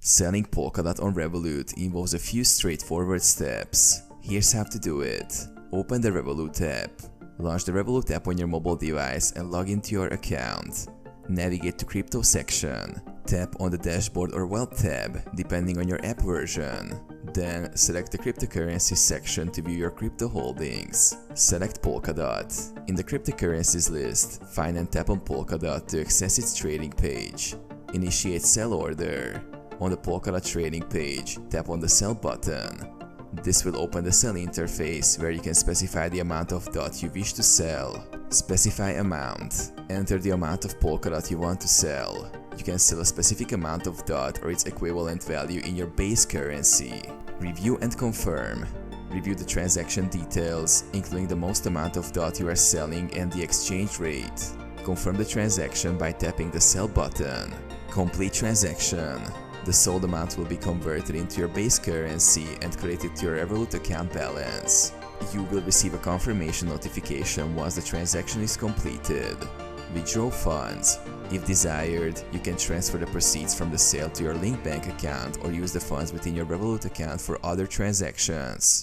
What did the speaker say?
Selling Polkadot on Revolut involves a few straightforward steps. Here's how to do it. Open the Revolut app. Launch the Revolut app on your mobile device and log into your account. Navigate to Crypto section. Tap on the Dashboard or Wealth tab, depending on your app version. Then select the Cryptocurrencies section to view your crypto holdings. Select Polkadot. In the cryptocurrencies list, find and tap on Polkadot to access its trading page. Initiate sell order. On the Polkadot trading page, tap on the Sell button. This will open the sell interface where you can specify the amount of DOT you wish to sell. Specify amount. Enter the amount of Polkadot you want to sell. You can sell a specific amount of DOT or its equivalent value in your base currency. Review and confirm. Review the transaction details, including the most amount of DOT you are selling and the exchange rate. Confirm the transaction by tapping the Sell button. Complete transaction. The sold amount will be converted into your base currency and credited to your Revolut account balance. You will receive a confirmation notification once the transaction is completed. Withdraw funds. If desired, you can transfer the proceeds from the sale to your linked bank account or use the funds within your Revolut account for other transactions.